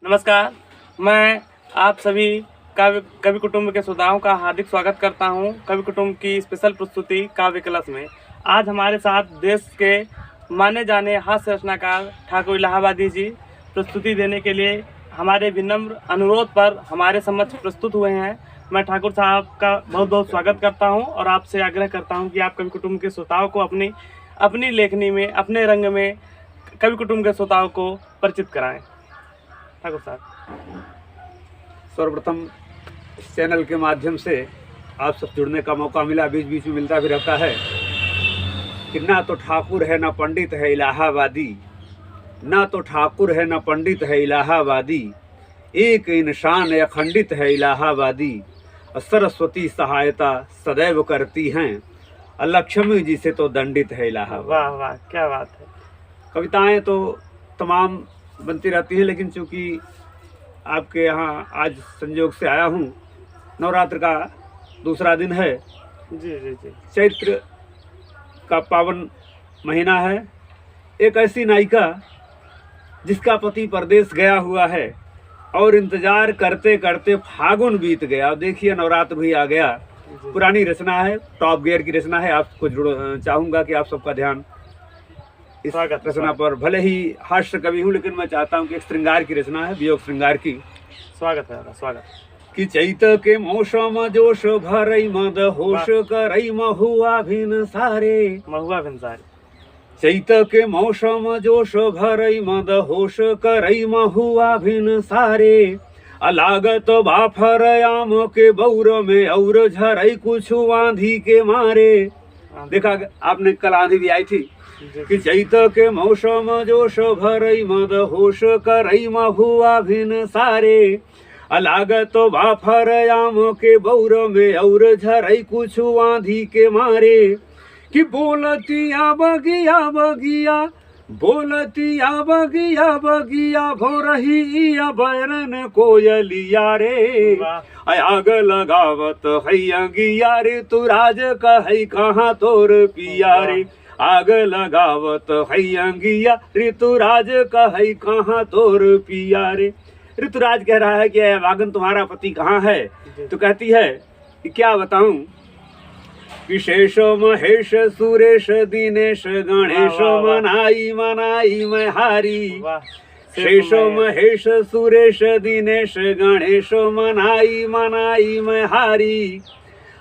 नमस्कार। मैं आप सभी कवि कुटुंब के श्रोताओं का हार्दिक स्वागत करता हूं कवि कुटुंब की स्पेशल प्रस्तुति काव्य कलश में। आज हमारे साथ देश के माने जाने हास्य रचनाकार ठाकुर इलाहाबादी जी प्रस्तुति देने के लिए हमारे विनम्र अनुरोध पर हमारे समक्ष प्रस्तुत हुए हैं। मैं ठाकुर साहब का बहुत बहुत स्वागत करता हूं और आपसे आग्रह करता हूं कि आप कवि कुटुंब के श्रोताओं को अपनी लेखनी में, अपने रंग में कवि कुटुंब के श्रोताओं को परिचित कराएं। ठाकुर साहब, सर्वप्रथम इस चैनल के माध्यम से आप सब जुड़ने का मौका मिला, बीच बीच में मिलता भी रहता है कि ना तो ठाकुर है ना पंडित है इलाहाबादी, ना तो ठाकुर है ना पंडित है इलाहाबादी, एक इंसान अखंडित है इलाहाबादी, सरस्वती सहायता सदैव करती हैं, लक्ष्मी जी से तो दंडित है इलाहाबादी। वाह वाह, क्या बात है। कविताएं तो तमाम बनती रहती हैं, लेकिन चूँकि आपके यहाँ आज संयोग से आया हूँ, नवरात्र का दूसरा दिन है, जी जी जी, चैत्र का पावन महीना है। एक ऐसी नायिका जिसका पति परदेश गया हुआ है और इंतजार करते करते फागुन बीत गया, और देखिए नवरात्र भी आ गया। पुरानी रचना है, टॉप गियर की रचना है। आपको चाहूँगा कि आप सबका ध्यान इस रचना पर, भले ही हास्य कवि हूँ लेकिन मैं चाहता हूँ कि एक श्रृंगार की रचना है, वियोग श्रृंगार की। स्वागत है, स्वागत। कि चैत के मौसम जोश भरई मद होश करई महुआ भिन सारे, महुआ भिनसारे। चैत के मौसम जोश भरई मद होश करई महुआ भिन सारे, अलागत बाफर आम के बौर में और झरई कुछ आंधी के मारे। देखा आपने, कल आंधी भी आई थी। कि चैत के मौसम जोश भरई मद होश करई महुआ भिन सारे, अलागत बाफर आम के बौर में और झरई कुछ आंधी के मारे। कि बोलतिया बगिया बगिया, बोलतिया बगिया बगिया, भोरही बैरन कोयलिया रे, आग लगावत है अंगिया रे, तू राज कहई कहाँ तोर पिया रे, आग लगावत है अंगिया ऋतुराज कहई कहाँ तोर पिया रे। ऋतुराज कह रहा है कि अभागन तुम्हारा पति कहाँ है? तो कहती है कि क्या बताऊं, विशेष महेश सुरेश दिनेश गणेश मनाई मनाई मैं हारी, शेष महेश सुरेश दिनेश गणेश मनाई मनाई मैं हारी,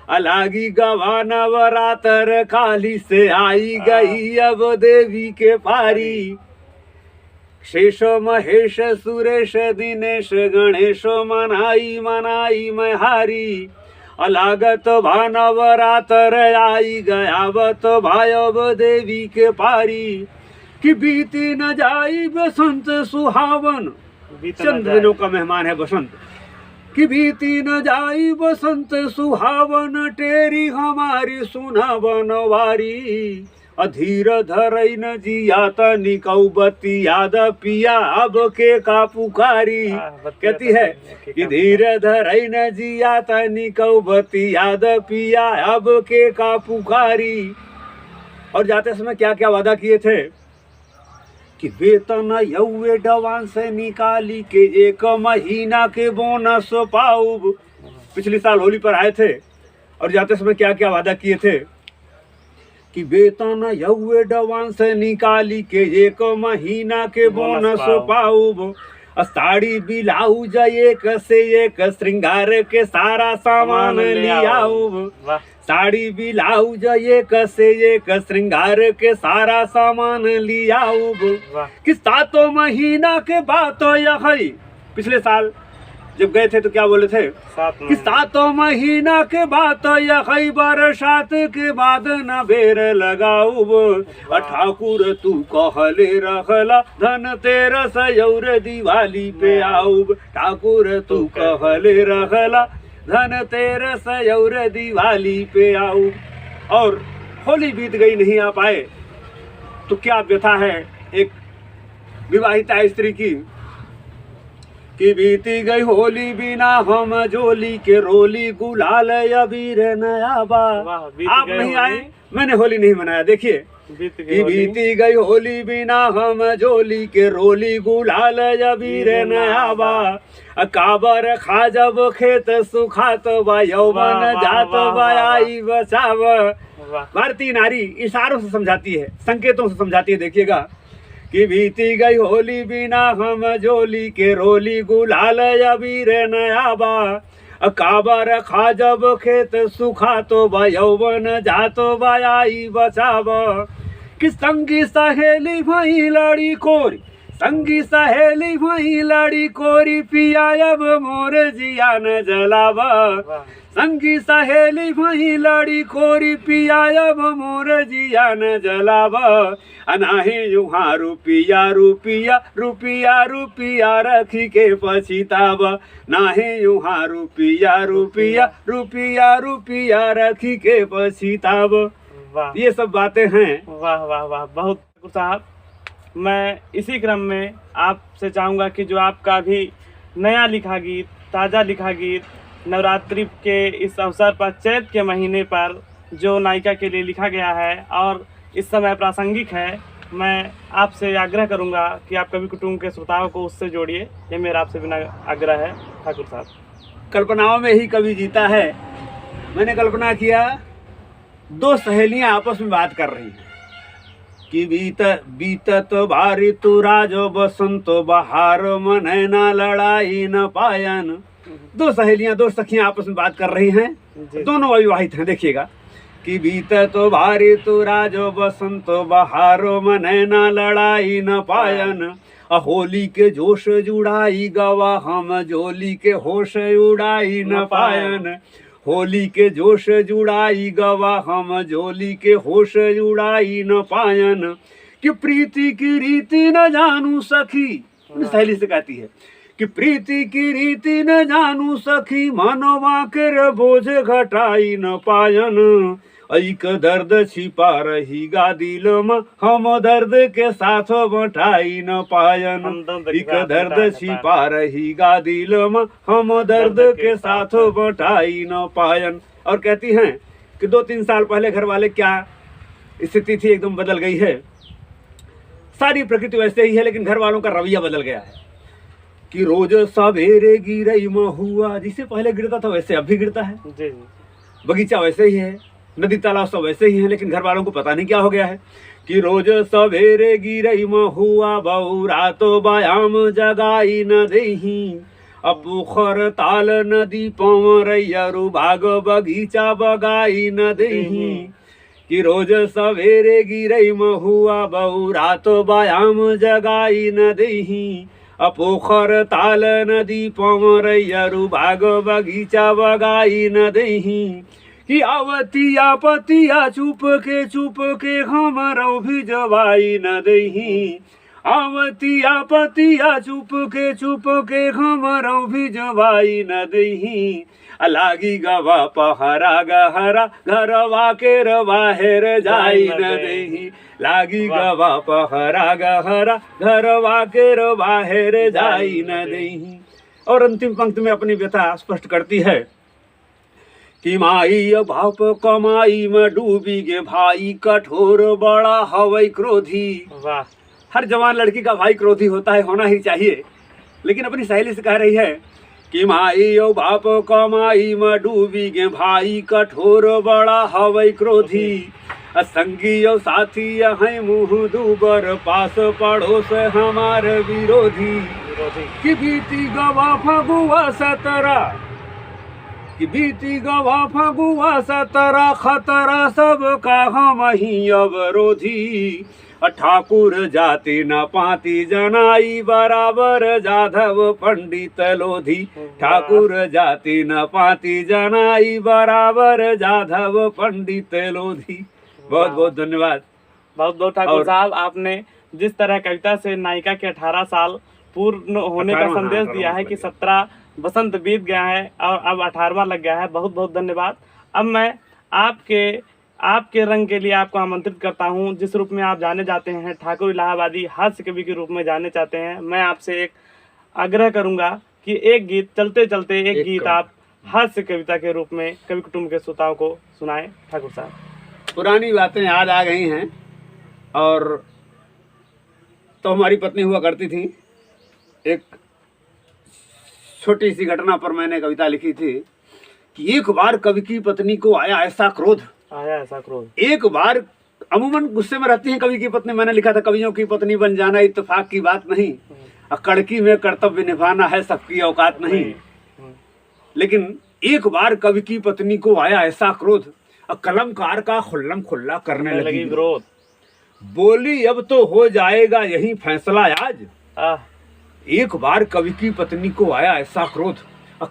अलागी गवा नवरातर काली से आई गई अब देवी के पारी, शेष महेश सुरेश दिनेश गणेश मनाई मनाई मैं हारी, अलागत भा नवरातर आई गयावत भाई अब देवी के पारी। कि बीती न जाई बसंत सुहावन, चंद दिनों का मेहमान है बसंत, कि बीती न जाई बसंत सुहावन, टेरी हमारी सुनावन वारी, अधीर धरई न जिया तनी कौबती याद पिया अब के का पुकारी। कहती है कि धीर धरई न जिया तनी कौबती याद पिया अब के का पुकारी। और जाते समय क्या क्या वादा किए थे कि वेतन यौवे डवान से निकाली के 1 महीना के बोनस पाऊब। पिछले साल होली पर आए थे और जाते समय क्या क्या वादा किए थे कि वेतन यौवे डवान से निकाली के 1 महीना के बोनस पाऊब, साड़ी ब्लाउज एक से एक श्रृंगार के सारा सामान लियाऊब, साड़ी ब्लाउज एक से एक श्रृंगार के सारा सामान लियाऊब। कि 7 महीना के बाद यही, पिछले साल जब गए थे तो क्या बोले थे कि 7 महीना के बाद यही बरसात के बाद न बेर लगाऊब, ठाकुर तू कहले रखला धन तेरस और दिवाली पे आऊब, ठाकुर तू कहले रखला धन तेरस और दिवाली पे आऊब। और होली बीत गई, नहीं आ पाए, तो क्या व्यथा है एक विवाहिता स्त्री की कि बीती गई होली बिना हम जोली के रोली, गुलाल अबीर नया बा। आप नहीं आए, मैंने होली नहीं मनाया। देखिए बीत कि गई होली बीती गई होली बिना हम जोली के रोली गुलाल अबीर नयाबा काबर खा जब खेत सुखात बा यौवन वाह, वाह, जात वाह, बा वाह, आई बचाव। वाह भारतीय नारी इशारों से समझाती है, संकेतों से समझाती है। देखिएगा कि बीती गई होली बिना हम जोली के रोली गुलाल अबीर नयाबा काबर खा जब खेत सुखा तो बा यौवन जातो बा आई बचाव। कि संगी सहेली भई लड़ी कोरी संगी सहेली भई लड़ी कोरी पिया अब मोर जिया न जलावा। वाह संगी सहेली भई लड़ी कोरी पिया अब मोर जिया न जलावा। अनाहे युहा रुपिया रुपिया रुपिया रुपिया रखी के पछिताब नाहे युहा रुपिया रुपिया रुपिया रुपिया रखी के पछिताब। वाह ये सब बातें हैं। वाह वाह वाह बहुत ठाकुर साहब, मैं इसी क्रम में आपसे चाहूँगा कि जो आपका भी नया लिखा गीत, ताज़ा लिखा गीत नवरात्रि के इस अवसर पर चैत के महीने पर जो नायिका के लिए लिखा गया है और इस समय प्रासंगिक है, मैं आपसे आग्रह करूंगा कि आप कवि कुटुंब के श्रोताओं को उससे जोड़िए। ये मेरा आपसे बिना आग्रह है ठाकुर साहब। कल्पनाओं में ही कवि जीता है। मैंने कल्पना किया दो सहेलियां आपस में बात कर रही हैं कि बीतत बारितु राजो बसंतो बहार मन न लड़ाई न पायन। दो सहेलियां, दो सखियां आपस में बात कर रही हैं, जी। दोनों अविवाहित हैं। देखिएगा कि बीतत बारितु राजो बसंतो बहार मन न लड़ाई न पायन होली के जोश जुड़ाई गवा हम जोली के होश उड़ाई न पायन। होली के जोश जुड़ाई गवा हम जोली के होश उड़ाई न पायन। कि प्रीति की रीति न जानू सखी, सहेली से कहती है कि प्रीति की रीति न जानू सखी मनवा के बोझ घटाई न पायन। ऐक दर्द छिपा रही गा दिल में हम दर्द के साथ बटाई न पायन। एक दर्द छिपा रही गा दिल में हम दर्द के साथ बटाई न पायन। और कहती हैं कि 2-3 साल पहले घर वाले क्या स्थिति थी, एकदम बदल गई है। सारी प्रकृति वैसे ही है लेकिन घर वालों का रवैया बदल गया है। कि रोज सवेरे गिरई महुआ, जिसे पहले गिरता था वैसे अब भी गिरता है। जी बगीचा वैसे ही है, नदी तालाब सब वैसे ही है, लेकिन घर वालों को पता नहीं क्या हो गया है। कि रोज सवेरे गिरई महुआ बहुरा तो बयाम जगाई न देही अपुखर ताल नदी पवरैयरु भाग बगीचा बगाई न देही। कि रोज सवेरे गिरई महुआ बहुरा तो बयाम जगाई न देही अपोखर ताल नदी पवरैयरु भाग बगीचा बगाई न देही। कि आवतिया पतिया चुप के हमरो भी जवाई न दही। आवतिया पतिया चुप के हमरो भी जवाई न दही। लागी गवा पहरा गहरा घरवा के बाहर जाई न दही। लागी गवा पहरा गहरा घरवा के बाहर जाई न दही। और अंतिम पंक्ति में अपनी व्यथा स्पष्ट करती है कि माई बाप कमाई में डूबी गे भाई कठोर बड़ा हवई क्रोधी। वाह हर जवान लड़की का भाई क्रोधी होता है, होना ही चाहिए। लेकिन अपनी सहेली से कह रही है कि माई ओ बाप कमाई में डूबी गे भाई कठोर बड़ा हवई क्रोधी। संगी ओ साथी है मुँह दूबर पास पड़ोस हमार विरोधी। कि बीती गवा फगुआ सतरा, कि बीती गवा फगुआ सतरा खतरा सब का हम ही अवरोधी। ठाकुर जाति न पाती जनाई बराबर जाधव पंडित लोधी। ठाकुर जाति न पाती जनाई बराबर जाधव पंडित लोधी। बहुत बहुत धन्यवाद। बहुत बहुत ठाकुर साहब, आपने जिस तरह कविता से नायिका के 18 साल पूर्ण होने का संदेश दिया है कि 17 बसंत बीत गया है और अब 18वां लग गया है, बहुत बहुत धन्यवाद। अब मैं आपके रंग के लिए आपको आमंत्रित करता हूं, जिस रूप में आप जाने जाते हैं, ठाकुर इलाहाबादी हास्य कवि के रूप में जाने चाहते हैं। मैं आपसे एक आग्रह करूंगा कि एक गीत चलते चलते एक गीत आप हास्य कविता के रूप में कवि कुटुंब के श्रोताओं को सुनाएं ठाकुर साहब। पुरानी बातें याद आ गई हैं और तो हमारी पत्नी हुआ करती थी। एक छोटी सी घटना पर मैंने कविता लिखी थी कि एक बार कवि की पत्नी को आया ऐसा क्रोध। एक बार, अमूमन गुस्से में रहती है कवि की पत्नी। मैंने लिखा था कवियों की पत्नी बन जाना इत्तेफाक की बात नहीं, कड़की में कर्तव्य निभाना है सबकी औकात नहीं। लेकिन एक बार कवि की पत्नी को आया ऐसा क्रोध, कलमकार का खुल्लम खुल्ला करने लगी विरोध। बोली अब तो हो जाएगा यही फैसला आज। एक बार कवि की पत्नी को आया ऐसा क्रोध,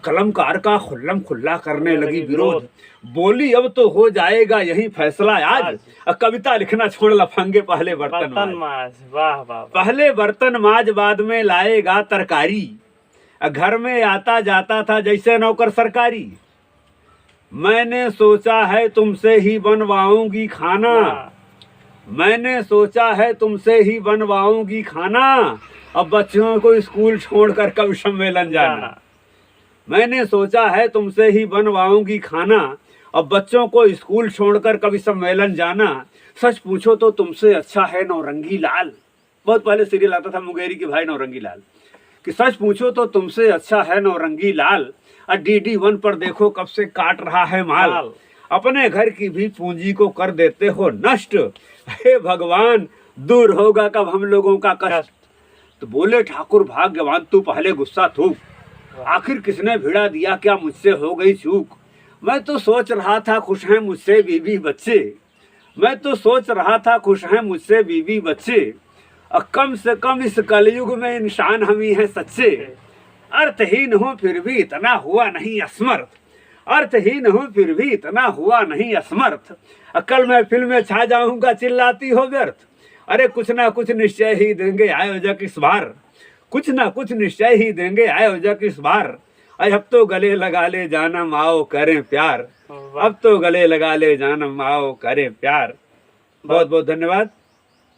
कलमकार का खुल्लम खुल्ला करने लगी विरोध। बोली अब तो हो जाएगा यही फैसला आज। कविता लिखना छोड़ लफंगे पहले बर्तन माज। वाह वाह। पहले बर्तन माज बाद में लाएगा तरकारी। घर में आता जाता था जैसे नौकर सरकारी। मैंने सोचा है तुमसे ही बनवाऊंगी खाना। मैंने सोचा है तुमसे ही बनवाऊंगी खाना। अब बच्चों को स्कूल छोड़कर कवि सम्मेलन जाना। मैंने सोचा है तुमसे ही बनवाऊंगी खाना। अब बच्चों को स्कूल छोड़कर कवि सम्मेलन जाना। सच पूछो तो तुमसे अच्छा है नौरंगी लाल। बहुत पहले सीरियल आता था मुंगेरी के भाई नौरंगी लाल, कि सच पूछो तो तुमसे अच्छा है नौरंगी लाल। DD1 पर देखो कब से काट रहा है माल। अपने घर की भी पूंजी को कर देते हो नष्ट। हे भगवान दूर होगा कब हम लोगों का कष्ट। तो बोले ठाकुर भाग्यवान तू पहले गुस्सा थूक। आखिर किसने भिड़ा दिया क्या मुझसे हो गई चूक। मैं तो सोच रहा था खुश हैं मुझसे बीवी बच्चे। मैं तो सोच रहा था खुश हैं मुझसे बीवी बच्चे। कम से कम इस कलयुग में इंसान हम ही हैं सच्चे। अर्थहीन हूँ फिर भी इतना हुआ नहीं असमर्थ। अर्थहीन हूँ फिर भी इतना हुआ नहीं असमर्थ। कल मैं फिल्म में छा जाऊंगा चिल्लाती हो व्यर्थ। अरे कुछ ना कुछ निश्चय ही देंगे आयोजक इस बार। कुछ ना कुछ निश्चय ही देंगे आयोजक इस बार। अब तो गले लगा ले जानम आओ करें प्यार। अब तो गले लगा ले जानम आओ करें प्यार। बहुत बहुत धन्यवाद।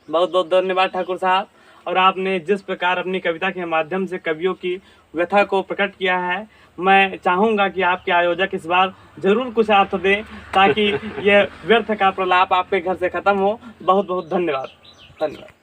बहुत बहुत धन्यवाद ठाकुर साहब। और आपने जिस प्रकार अपनी कविता के माध्यम से कवियों की व्यथा को प्रकट किया है, मैं चाहूँगा कि आपके आयोजक इस बार जरूर कुछ अर्थ दें ताकि यह व्यर्थ का प्रलाप आपके घर से खत्म हो। बहुत बहुत धन्यवाद। धन्यवाद।